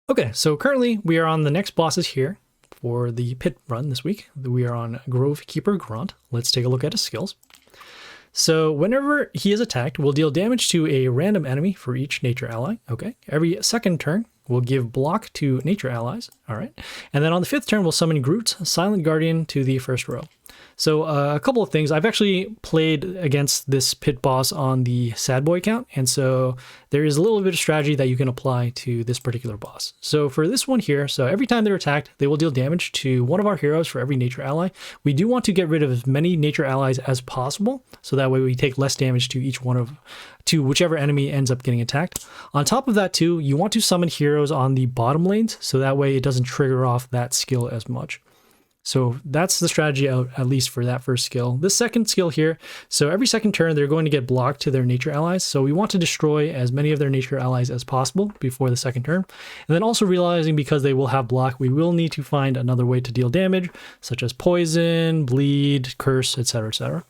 Okay, so currently we are on the next bosses here for the pit run this week. We are on Grove Keeper Gront. Let's take a look at his skills. So whenever he is attacked, we'll deal damage to a random enemy for each nature ally. Okay, every second turn, we'll give block to nature allies. All right, and then on the fifth turn, we'll summon Groot, Silent Guardian, to the first row. So a couple of things. I've actually played against this pit boss on the Sad Boy account, and so there is a little bit of strategy that you can apply to this particular boss. So for this one here, so every time they're attacked, they will deal damage to one of our heroes for every nature ally. We do want to get rid of as many nature allies as possible, so that way we take less damage to to whichever enemy ends up getting attacked. On top of that too, you want to summon heroes on the bottom lanes, so that way it doesn't trigger off that skill as much. So that's the strategy at least for that first skill. This second skill here, so every second turn they're going to get blocked to their nature allies. So we want to destroy as many of their nature allies as possible before the second turn. And then also realizing because they will have block, we will need to find another way to deal damage, such as poison, bleed, curse, etc., etc.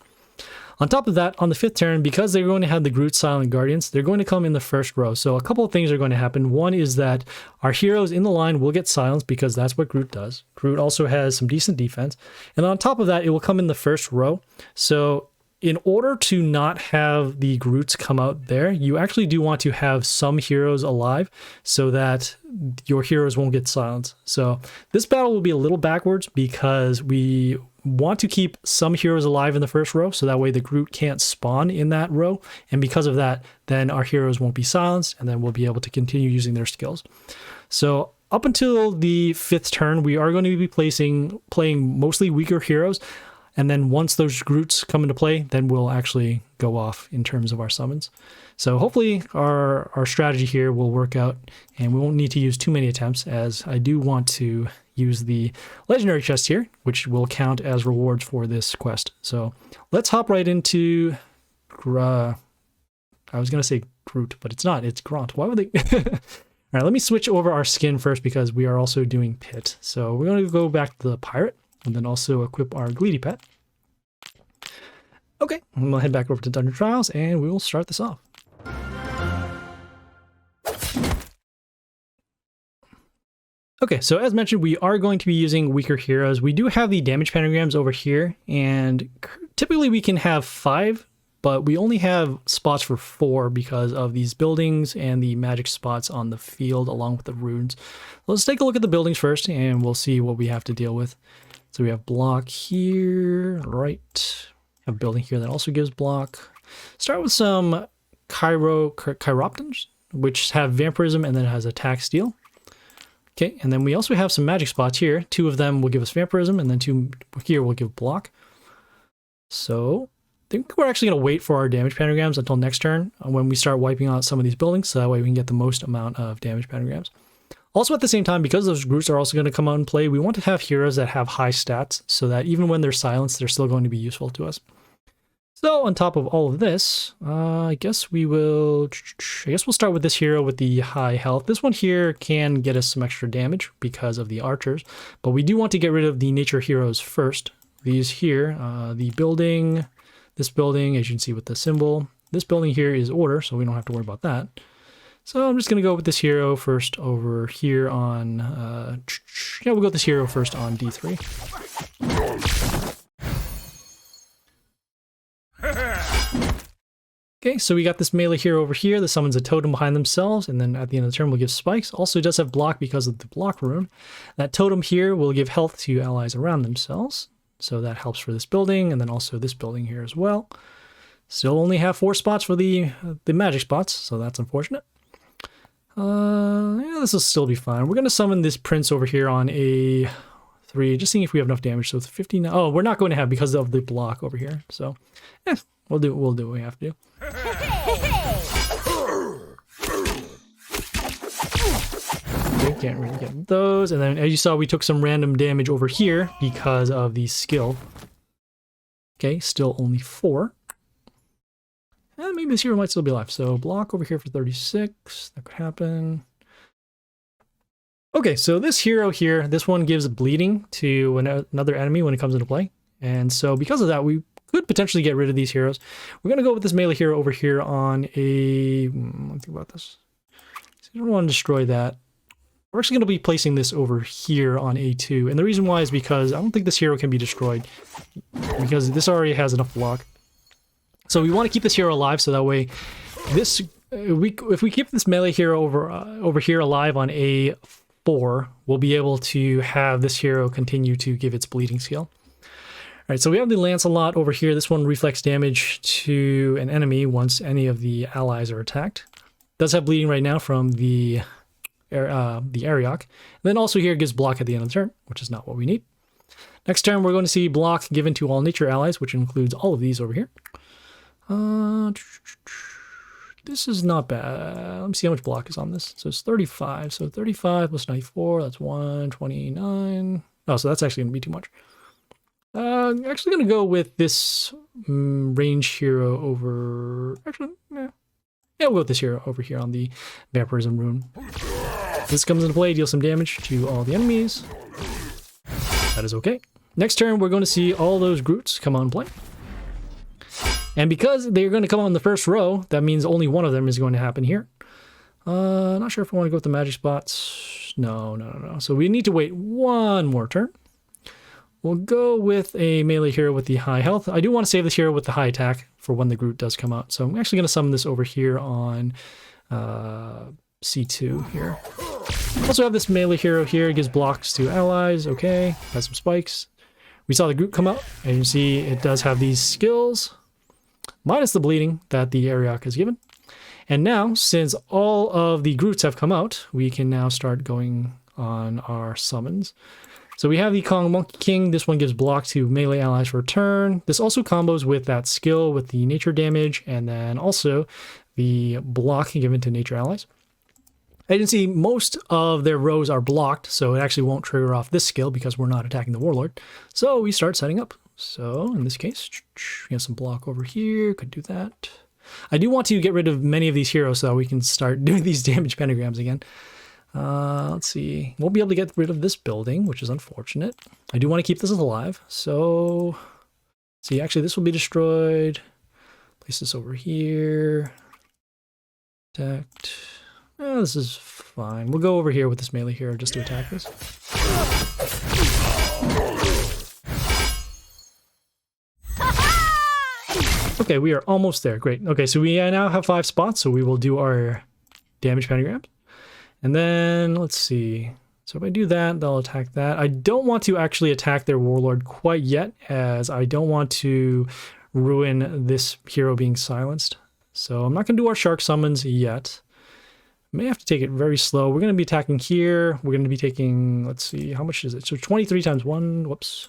On top of that, on the fifth turn, because they're going to have the Groot Silent Guardians, they're going to come in the first row. So a couple of things are going to happen. One is that our heroes in the line will get silenced because that's what Groot does. Groot also has some decent defense. And on top of that, it will come in the first row. So in order to not have the Groots come out there, you actually do want to have some heroes alive so that your heroes won't get silenced. So this battle will be a little backwards because we want to keep some heroes alive in the first row so that way the Groot can't spawn in that row, and because of that then our heroes won't be silenced and then we'll be able to continue using their skills. So up until the fifth turn we are going to be playing mostly weaker heroes, and then once those Groots come into play then we'll actually go off in terms of our summons. So hopefully our strategy here will work out and we won't need to use too many attempts, as I do want to use the legendary chest here, which will count as rewards for this quest. So let's hop right into I was going to say Groot, but it's not. It's Gront. Why would they? All right, let me switch over our skin first because we are also doing pit. So we're going to go back to the pirate and then also equip our Gleedy pet. Okay, and we'll head back over to Dungeon Trials and we will start this off. Okay, so as mentioned, we are going to be using weaker heroes. We do have the damage pentagrams over here, and typically we can have 5, but we only have spots for 4 because of these buildings and the magic spots on the field along with the runes. Let's take a look at the buildings first, and we'll see what we have to deal with. So we have block here, right? We have a building here that also gives block. Start with some chiroptons, which have vampirism and then has attack steal. Okay, and then we also have some magic spots here. 2 of them will give us vampirism, and then 2 here will give block. So I think we're actually going to wait for our damage pentagrams until next turn when we start wiping out some of these buildings, so that way we can get the most amount of damage pentagrams. Also at the same time, because those Groots are also going to come out and play, we want to have heroes that have high stats, so that even when they're silenced, they're still going to be useful to us. So on top of all of this, I guess we'll start with this hero with the high health. This one here can get us some extra damage because of the archers, but we do want to get rid of the nature heroes first. These here, the building, this building, as you can see with the symbol. This building here is order, so we don't have to worry about that. So I'm just going to go with this hero first over here on, we'll go with this hero first on D3. Okay, so we got this melee hero over here that summons a totem behind themselves, and then at the end of the turn we'll give spikes. Also, it does have block because of the block rune. That totem here will give health to allies around themselves, so that helps for this building, and then also this building here as well. Still only have 4 spots for the magic spots, so that's unfortunate. Yeah, this will still be fine. We're going to summon this prince over here on a 3, just seeing if we have enough damage. So it's 59. Oh, we're not going to have because of the block over here. So, we'll do what we have to do. Okay, can't really get those. And then as you saw, we took some random damage over here because of the skill. Okay, still only 4. And maybe this hero might still be alive. So block over here for 36. That could happen. Okay, so this hero here, this one gives bleeding to another enemy when it comes into play. And so because of that, we could potentially get rid of these heroes. We're going to go with this melee hero over here on a... Let's think about this. So I don't want to destroy that. We're actually going to be placing this over here on A2. And the reason why is because I don't think this hero can be destroyed, because this already has enough block. So we want to keep this hero alive, so that way this if we keep this melee hero over here alive on A4, we'll be able to have this hero continue to give its bleeding skill. All right, so we have the Lancelot over here. This one reflects damage to an enemy once any of the allies are attacked. Does have bleeding right now from the Ariok. And then also here gives block at the end of the turn, which is not what we need. Next turn, we're going to see block given to all nature allies, which includes all of these over here. This is not bad. Let me see how much block is on this. So it's 35. So 35 plus 94, that's 129. Oh, so that's actually going to be too much. I'm actually going to go with this range hero over... Actually, yeah, we'll go with this hero over here on the Vampirism rune. This comes into play, deal some damage to all the enemies. That is okay. Next turn, we're going to see all those Groots come on play. And because they're going to come on the first row, that means only one of them is going to happen here. Not sure if I want to go with the magic spots. No. So we need to wait one more turn. We'll go with a melee hero with the high health. I do want to save this hero with the high attack for when the Groot does come out. So I'm actually going to summon this over here on C2 here. Also have this melee hero here. It gives blocks to allies. Okay, has some spikes. We saw the Groot come out, and you can see it does have these skills, minus the bleeding that the Ariok has given. And now, since all of the Groots have come out, we can now start going on our summons. So we have the Kong Monkey King. This one gives block to melee allies for a turn. This also combos with that skill with the nature damage, and then also the block given to nature allies. As you can see, most of their rows are blocked, so it actually won't trigger off this skill because we're not attacking the Warlord. So we start setting up. So in this case, we have some block over here. Could do that. I do want to get rid of many of these heroes so that we can start doing these damage pentagrams again. Let's see. Won't be able to get rid of this building, which is unfortunate. I do want to keep this alive. So, see, actually this will be destroyed. Place this over here. Protect. Oh, this is fine. We'll go over here with this melee hero just to attack this. Okay, we are almost there. Great. Okay, so we now have 5 spots, so we will do our damage pentagrams. And then, let's see. So if I do that, they'll attack that. I don't want to actually attack their Warlord quite yet, as I don't want to ruin this hero being silenced. So I'm not going to do our shark summons yet. May have to take it very slow. We're going to be attacking here. We're going to be taking, let's see, how much is it? So 23 times 1. Whoops.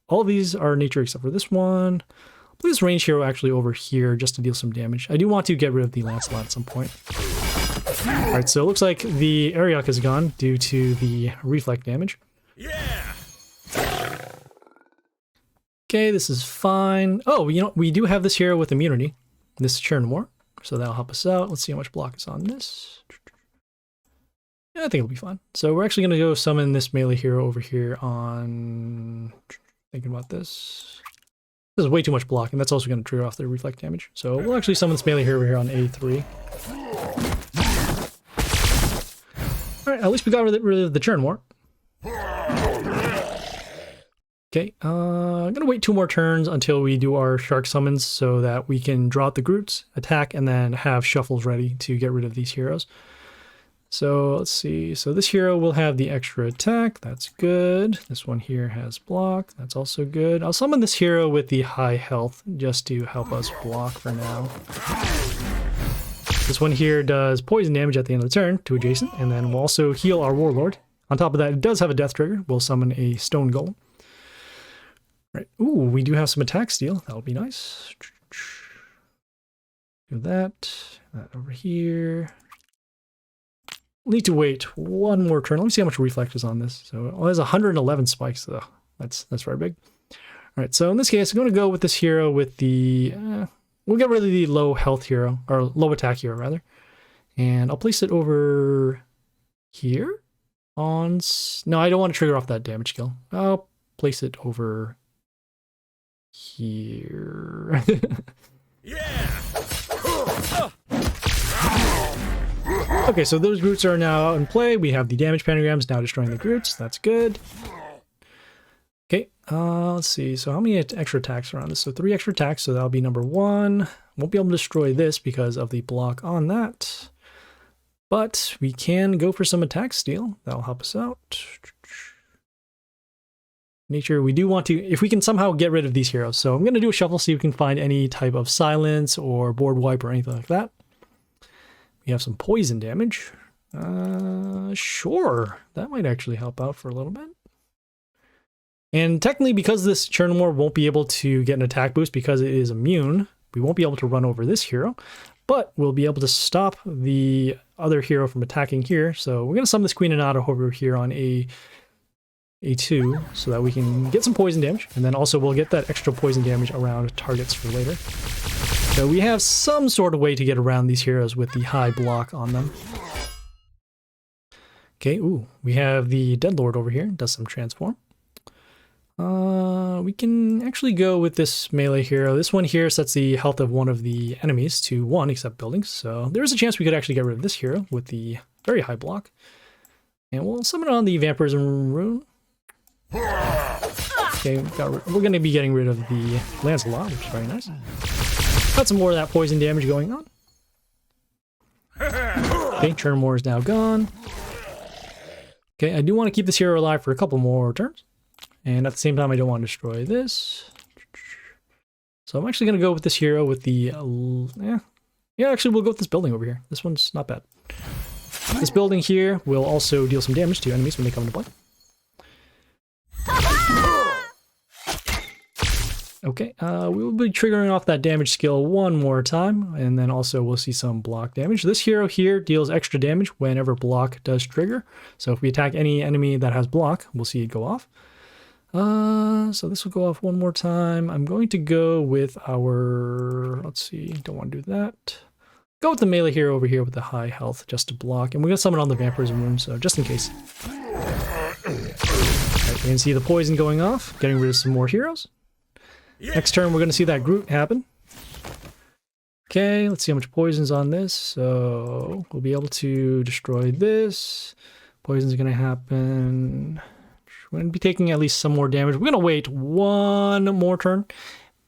All of these are nature except for this one. I'll put this range hero actually over here just to deal some damage. I do want to get rid of the Lancelot at some point. Alright, so it looks like the Ariok is gone due to the reflect damage. Yeah. Okay, this is fine. Oh, you know, we do have this hero with immunity. This is Churn War, so that'll help us out. Let's see how much block is on this. Yeah, I think it'll be fine. So we're actually going to go summon this melee hero over here on... Thinking about this. This is way too much block, and that's also going to trigger off the reflect damage. So we'll actually summon this melee hero over here on A3. Alright, at least we got rid of the Churn War. Okay, I'm going to wait 2 more turns until we do our shark summons so that we can draw out the Groots, attack, and then have shuffles ready to get rid of these heroes. So let's see. So this hero will have the extra attack. That's good. This one here has block. That's also good. I'll summon this hero with the high health just to help us block for now. This one here does poison damage at the end of the turn to adjacent, and then we'll also heal our Warlord. On top of that, it does have a death trigger. We'll summon a stone golem. Right. Ooh, we do have some attack steal. That'll be nice. Do that. That over here. Need to wait 1 more turn. Let me see how much reflect is on this. So it has 111 spikes though. That's very big. All right, so in this case, I'm going to go with this hero with the... we'll get rid of the low health hero, or low attack hero rather. And I'll place it over here on... No, I don't want to trigger off that damage skill. I'll place it over here. Yeah! Okay, so those Groots are now out in play. We have the damage pentagrams now destroying the Groots. That's good. Okay, let's see. So how many extra attacks are on this? So 3 extra attacks, so that'll be number 1. Won't be able to destroy this because of the block on that. But we can go for some attack steal. That'll help us out. Nature, we do want to, if we can somehow get rid of these heroes. So I'm going to do a shuffle, see if we can find any type of silence or board wipe or anything like that. We have some poison damage. Sure, that might actually help out for a little bit. And technically, because this Chernamore won't be able to get an attack boost because it is immune, we won't be able to run over this hero, but we'll be able to stop the other hero from attacking here. So we're going to summon this Queen Anata over here on A2 so that we can get some poison damage, and then also we'll get that extra poison damage around targets for later. So we have some sort of way to get around these heroes with the high block on them. Okay, ooh, we have the Deadlord over here, does some transform. We can actually go with this melee hero. This one here sets the health of one of the enemies to 1 except buildings, so there is a chance we could actually get rid of this hero with the very high block. And we'll summon on the Vampirism Rune. Okay, we're going to be getting rid of the Lancelot, which is very nice. Got some more of that poison damage going on. Okay, Chernamore is now gone. Okay, I do want to keep this hero alive for a couple more turns. And at the same time, I don't want to destroy this. So I'm actually going to go with this hero with the... yeah, actually, we'll go with this building over here. This one's not bad. This building here will also deal some damage to enemies when they come into play. Okay, we will be triggering off that damage skill one more time, and then also we'll see some block damage. This hero here deals extra damage whenever block does trigger. So if we attack any enemy that has block, we'll see it go off. So this will go off one more time. I'm going to go with our, let's see, don't want to do that. Go with the melee hero over here with the high health just to block, and we're going to summon on the Vampirism Rune, so just in case. Right, you can see the poison going off, getting rid of some more heroes. Next turn, we're going to see that Groot happen. Okay, let's see how much poison's on this. So we'll be able to destroy this. Poison's going to happen. We're going to be taking at least some more damage. We're going to wait one more turn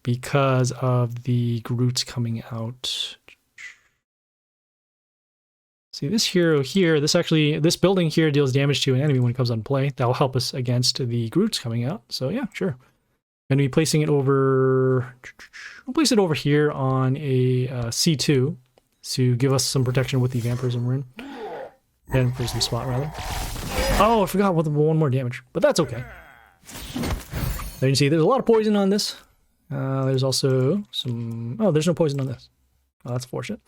because of the Groots coming out. See, this hero here, this building here deals damage to an enemy when it comes on play. That will help us against the Groots coming out. So yeah, sure. I'm going to be placing it over... We'll place it over here on a C2 to give us some protection with the Vampirism Rune. Vampirism spot, rather. Oh, I forgot one more damage, but that's okay. There you can see there's a lot of poison on this. There's also some... Oh, there's no poison on this. Oh, that's fortunate.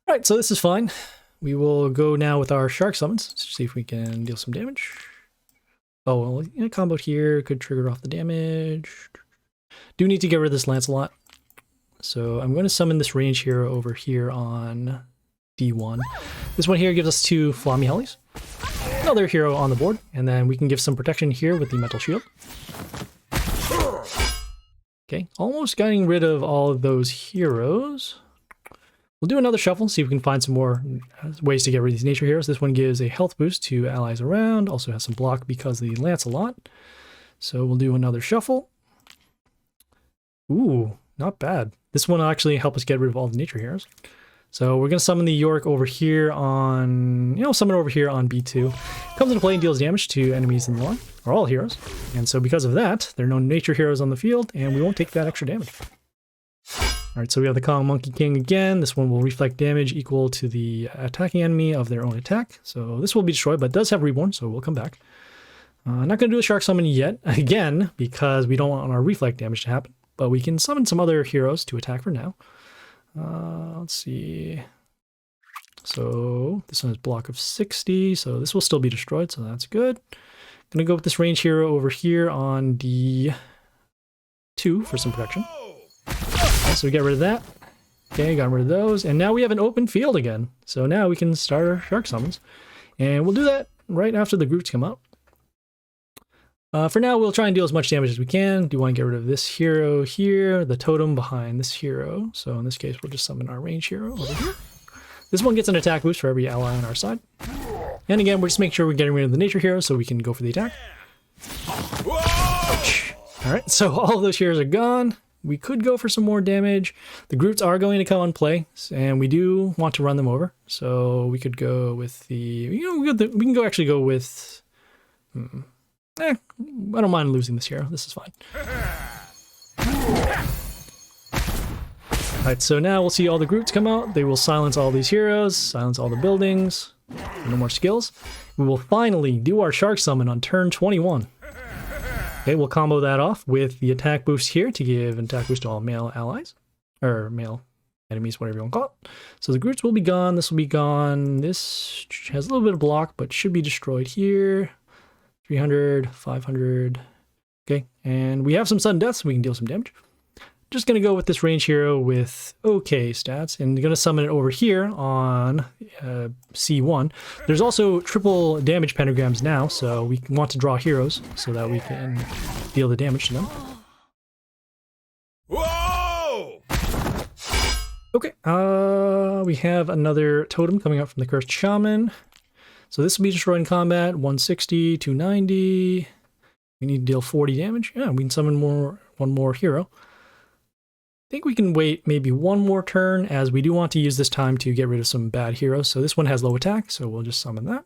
All right, so this is fine. We will go now with our Shark Summons to see if we can deal some damage. Oh, well, a combo here could trigger off the damage. Do need to get rid of this Lancelot. So I'm going to summon this range hero over here on D1. This one here gives us 2 Flammy Hellies. Another hero on the board. And then we can give some protection here with the Metal Shield. Okay, almost getting rid of all of those heroes. We'll do another shuffle, see if we can find some more ways to get rid of these nature heroes. This one gives a health boost to allies around, also has some block because of the Lancelot. So we'll do another shuffle. Ooh, not bad. This one will actually help us get rid of all the nature heroes. So we're going to summon the Yorick over here on, summon over here on B2. Comes into play and deals damage to enemies in the line, or all heroes. And so because of that, there are no nature heroes on the field, and we won't take that extra damage. Alright, so we have the Kong Monkey King again. This one will reflect damage equal to the attacking enemy of their own attack. So this will be destroyed, but it does have Reborn, so we'll come back. Not going to do a Shark Summon yet, again, because we don't want our reflect damage to happen. But we can summon some other heroes to attack for now. Let's see. So this one has block of 60, so this will still be destroyed, so that's good. Gonna go with this range hero over here on D2 for some protection. So we get rid of that. Okay, got rid of those. And now we have an open field again. So now we can start our Shark Summons. And we'll do that right after the Groots come out. For now, we'll try and deal as much damage as we can. Do want to get rid of this hero here, the totem behind this hero. So in this case, we'll just summon our range hero over here. This one gets an attack boost for every ally on our side. And again, we're just making sure we're getting rid of the nature heroes so we can go for the attack. Ouch. Alright, so all of those heroes are gone. We could go for some more damage. The Groots are going to come on play, and we do want to run them over. So we could go with the... we can actually go with... I don't mind losing this hero. This is fine. Alright, so now we'll see all the Groots come out. They will silence all these heroes, silence all the buildings. No more skills. We will finally do our Shark Summon on turn 21. Okay, we'll combo that off with the attack boost here to give an attack boost to all male allies. Or male enemies, whatever you want to call it. So the Groots will be gone, this will be gone. This has a little bit of block, but should be destroyed here. 300, 500. Okay, and we have some sudden deaths, so we can deal some damage. Just going to go with this range hero with okay stats, and going to summon it over here on C1. There's also triple damage pentagrams now, so we want to draw heroes so that we can deal the damage to them. Whoa! Okay, we have another totem coming up from the Cursed Shaman. So this will be destroyed in combat, 160, 290. We need to deal 40 damage. Yeah, we can summon one more hero. I think we can wait maybe one more turn, as we do want to use this time to get rid of some bad heroes. So this one has low attack, so we'll just summon that.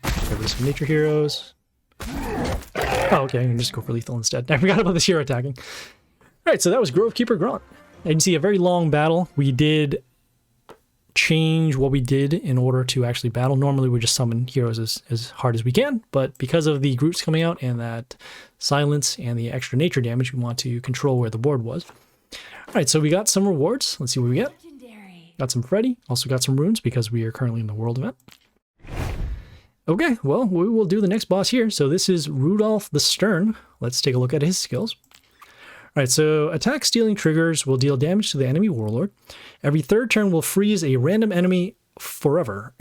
Get rid of some nature heroes. Oh, okay, I can just go for lethal instead. I forgot about this hero attacking. Alright, so that was Grove Keeper Gront. You can see a very long battle. We did change what we did in order to actually battle. Normally we just summon heroes as hard as we can, but because of the Groots coming out and that silence and the extra nature damage, we want to control where the board was. Alright, so we got some rewards. Let's see what we get. Got some Freddy, also got some runes because we are currently in the world event. Okay, well, we will do the next boss here. So this is Rudolf the Stern. Let's take a look at his skills. Alright, so attack stealing triggers will deal damage to the enemy warlord. Every third turn will freeze a random enemy forever.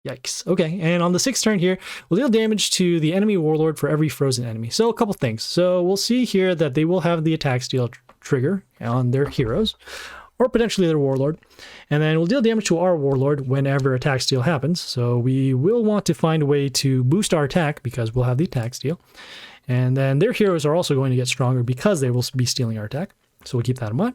Yikes. Okay, and on the sixth turn here, we'll deal damage to the enemy warlord for every frozen enemy. So a couple things. So we'll see here that they will have the attack steal trigger on their heroes, or potentially their warlord. And then we'll deal damage to our warlord whenever attack steal happens. So we will want to find a way to boost our attack because we'll have the attack steal. And then their heroes are also going to get stronger because they will be stealing our attack. So we'll keep that in mind.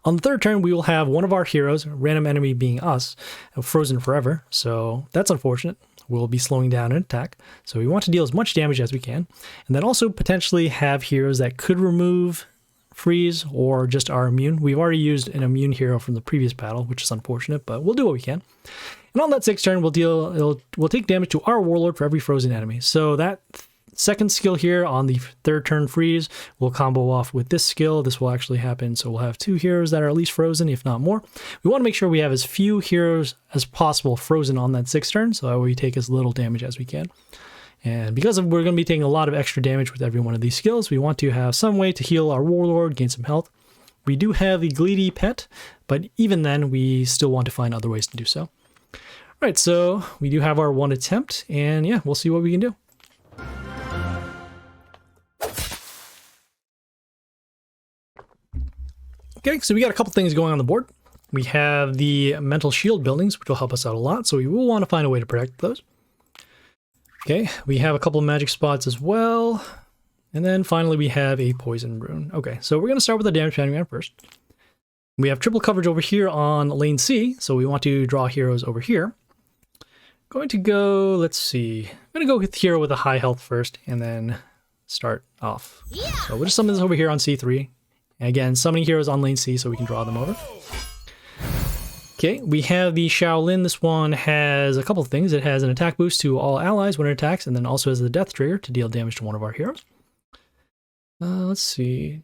On the third turn, we will have one of our heroes, a random enemy being us, frozen forever. So that's unfortunate. We'll be slowing down an attack. So we want to deal as much damage as we can. And then also potentially have heroes that could remove freeze or just are immune. We've already used an immune hero from the previous battle, which is unfortunate, but we'll do what we can. And on that sixth turn, we'll take damage to our warlord for every frozen enemy. So that second skill here on the third turn freeze will combo off with this skill. This will actually happen, so we'll have two heroes that are at least frozen, if not more. We want to make sure we have as few heroes as possible frozen on that sixth turn, so that way we take as little damage as we can. And because we're going to be taking a lot of extra damage with every one of these skills, we want to have some way to heal our warlord, gain some health. We do have the Gleedy pet, but even then, we still want to find other ways to do so. All right, so we do have our one attempt, and yeah, we'll see what we can do. Okay, so we got a couple things going on the board. We have the mental shield buildings, which will help us out a lot, so we will want to find a way to protect those. Okay, we have a couple of magic spots as well. And then finally we have a poison rune. Okay, so we're going to start with the damage pentagram first. We have triple coverage over here on lane C, so we want to draw heroes over here. Going to go, let's see, I'm going to go with the hero with a high health first, and then start off. Yeah. So we'll just summon this over here on C3. And again, summoning heroes on lane C so we can draw them over. Okay, we have the Shaolin. This one has a couple of things. It has an attack boost to all allies when it attacks, and then also has the death trigger to deal damage to one of our heroes. Let's see.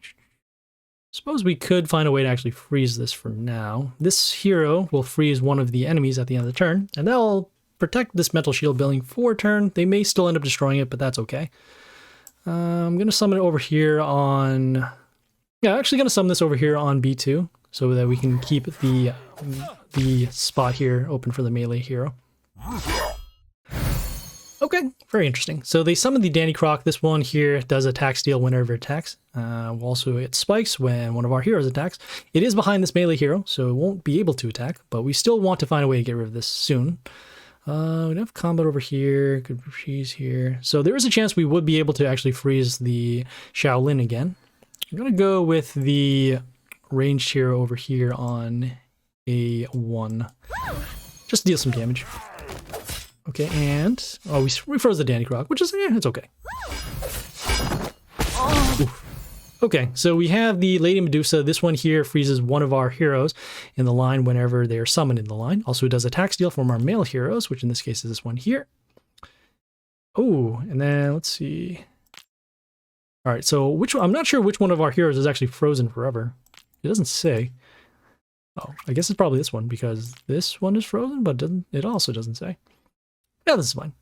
Suppose we could find a way to actually freeze this for now. This hero will freeze one of the enemies at the end of the turn, and that'll protect this mental shield building for a turn. They may still end up destroying it, but that's okay. I'm going to summon it over here on... Yeah, I'm actually going to summon this over here on B2 so that we can keep the spot here open for the melee hero. Okay, Very interesting. So they summon the Danny Croc. This one here does attack steal whenever it attacks. Also, it spikes when one of our heroes attacks. It is behind this melee hero, so it won't be able to attack, but we still want to find a way to get rid of this soon. We have combat over here, could freeze here. So there is a chance we would be able to actually freeze the Shaolin again. I'm going to go with the ranged hero over here on A1. Just to deal some damage. Okay, and we froze the Danny Croc, which is, it's okay. Oof. Okay, so we have the Lady Medusa. This one here freezes one of our heroes in the line whenever they are summoned in the line. Also, it does attack steal from our male heroes, which in this case is this one here. Oh, and then let's see. All right, so I'm not sure which one of our heroes is actually frozen forever. It doesn't say. Oh, I guess it's probably this one because this one is frozen, but it also doesn't say. Yeah, this is fine.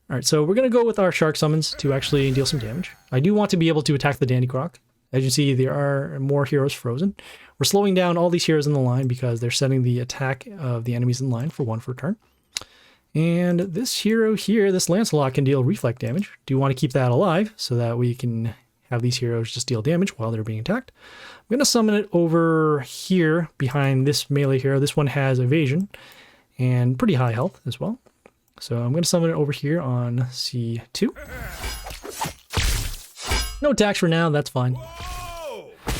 All right, so we're going to go with our shark summons to actually deal some damage. I do want to be able to attack the Danny Croc. As you see, there are more heroes frozen. We're slowing down all these heroes in the line because they're setting the attack of the enemies in line for 1 per turn. And this hero here, this Lancelot, can deal reflect damage. Do you want to keep that alive so that we can have these heroes just deal damage while they're being attacked? I'm going to summon it over here behind this melee hero. This one has evasion and pretty high health as well. So I'm going to summon it over here on C2. No attacks for now, that's fine.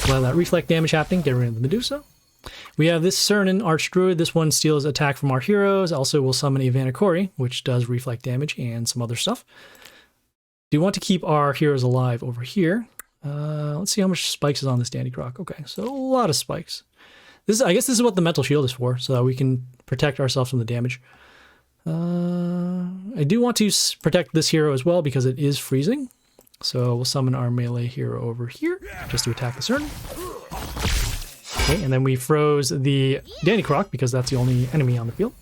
While that reflect damage happening, get rid of the Medusa. We have this Cernan Archdruid. This one steals attack from our heroes. Also, we'll summon a Vanakori, which does reflect damage and some other stuff. Do you want to keep our heroes alive over here? Let's see how much spikes is on this Danny Croc. Okay, so a lot of spikes. I guess this is what the mental shield is for, so that we can protect ourselves from the damage. I do want to protect this hero as well because it is freezing. So we'll summon our melee hero over here just to attack the Cernan. Okay, and then we froze the Danny Croc because that's the only enemy on the field.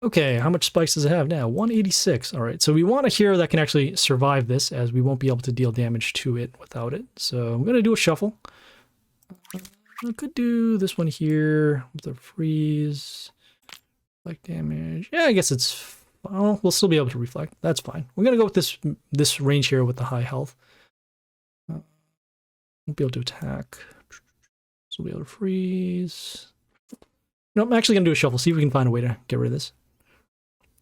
Okay, how much spikes does it have now? 186. All right, so we want a hero that can actually survive this as we won't be able to deal damage to it without it. So I'm going to do a shuffle. I could do this one here with a freeze. Like damage. Yeah, I guess it's... Well, we'll still be able to reflect. That's fine. We're going to go with this range hero with the high health. Won't be able to attack. So we'll be able to freeze. No, I'm actually going to do a shuffle. See if we can find a way to get rid of this.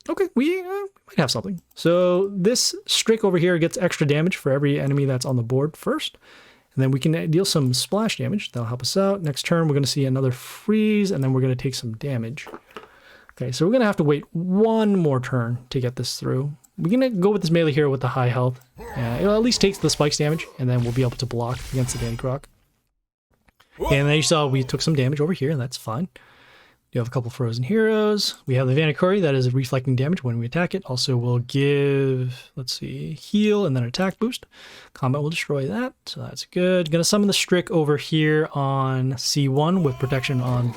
Okay, we might have something. So this Strick over here gets extra damage for every enemy that's on the board first. And then we can deal some splash damage. That'll help us out. Next turn, we're going to see another freeze, and then we're going to take some damage. Okay, so we're going to have to wait one more turn to get this through. We're going to go with this melee hero with the high health. It'll at least take the spikes damage, and then we'll be able to block against the Danny Croc. And then you saw we took some damage over here, and that's fine. You have a couple frozen heroes. We have the Vanakori that is reflecting damage when we attack it. Also, we'll give, let's see, heal and then attack boost. Combat will destroy that, so that's good. Going to summon the Strick over here on C1 with protection on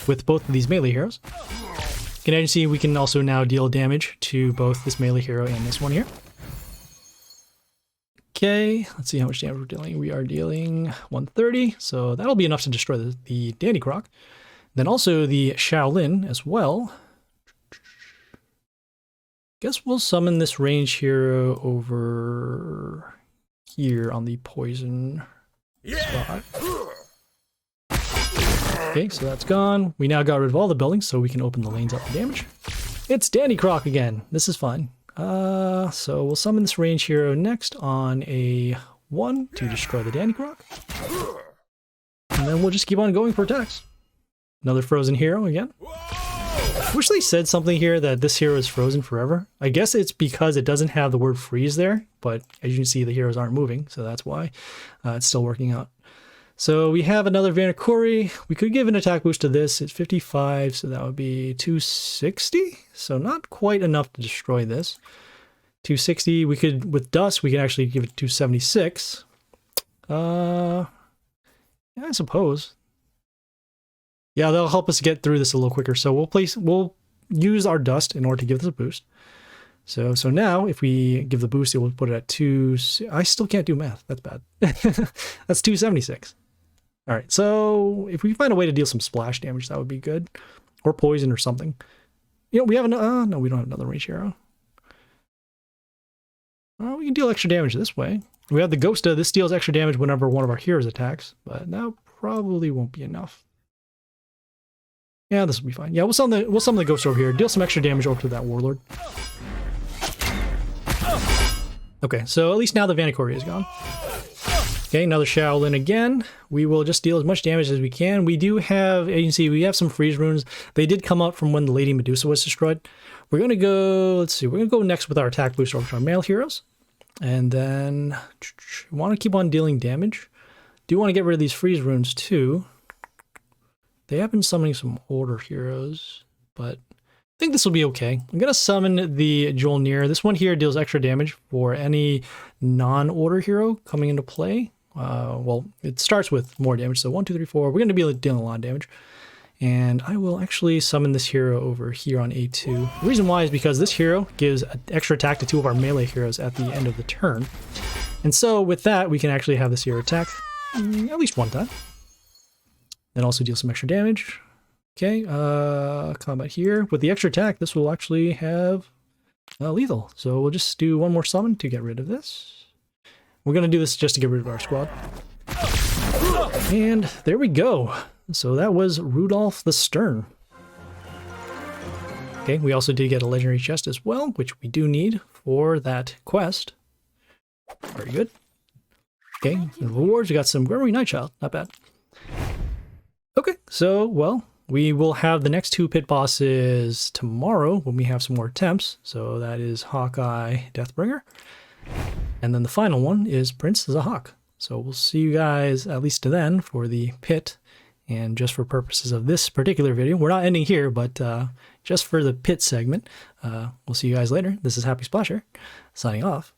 with both of these melee heroes. As you can see, we can also now deal damage to both this melee hero and this one here. Okay, let's see how much damage we're dealing. We are dealing 130, so that'll be enough to destroy the Danny Croc. Then also the Shaolin as well. Guess we'll summon this range hero over here on the poison spot. Okay, so that's gone. We now got rid of all the buildings, so we can open the lanes up for damage. It's Danny Croc again. This is fine. So we'll summon this range hero next on a 1 to destroy the Danny Croc. And then we'll just keep on going for attacks. Another frozen hero again. I wish they said something here that this hero is frozen forever. I guess it's because it doesn't have the word freeze there, but as you can see, the heroes aren't moving, so that's why it's still working out. So we have another Vanakori. We could give an attack boost to this. It's 55, so that would be 260. So not quite enough to destroy this. 260, we could, with Dust, we can actually give it 276. Yeah, I suppose. Yeah, that'll help us get through this a little quicker. So we'll use our Dust in order to give this a boost. So now, if we give the boost, it will put it at 2... I still can't do math. That's bad. That's 276. All right, so if we find a way to deal some splash damage, that would be good. Or poison or something. You know, we have no, we don't have another range hero. Well, we can deal extra damage this way. We have the Ghosta. This deals extra damage whenever one of our heroes attacks, but that probably won't be enough. Yeah, this will be fine. Yeah, we'll summon the Ghost over here. Deal some extra damage over to that Warlord. Okay, so at least now the Vanakoria is gone. Okay, another Shaolin again. We will just deal as much damage as we can. We do have, as you can see, we have some freeze runes. They did come up from when the Lady Medusa was destroyed. We're going to go, let's see, we're going to go next with our attack boost over to our male heroes. And then want to keep on dealing damage. Do want to get rid of these freeze runes too. They have been summoning some older heroes, but I think this will be okay. I'm going to summon the Jolnir. This one here deals extra damage for any non-order hero coming into play. Well, it starts with more damage, so 1, 2, 3, 4. We're going to be dealing a lot of damage. And I will actually summon this hero over here on A2. The reason why is because this hero gives an extra attack to 2 of our melee heroes at the end of the turn. And so with that, we can actually have this hero attack at least one time. Then also deal some extra damage. Okay, combat here. With the extra attack, this will actually have lethal. So we'll just do one more summon to get rid of this. We're going to do this just to get rid of our squad. And there we go. So that was Rudolf the Stern. Okay, we also did get a legendary chest as well, which we do need for that quest. Very good. Okay, the rewards, we got some Grubbery Nightchild, not bad. Okay, so, well, we will have the next 2 pit bosses tomorrow when we have some more attempts. So that is Hawkeye Deathbringer. And then the final one is Prince Zahak. So we'll see you guys at least then for the pit. And just for purposes of this particular video, we're not ending here, but just for the pit segment, we'll see you guys later. This is Happy Splasher, signing off.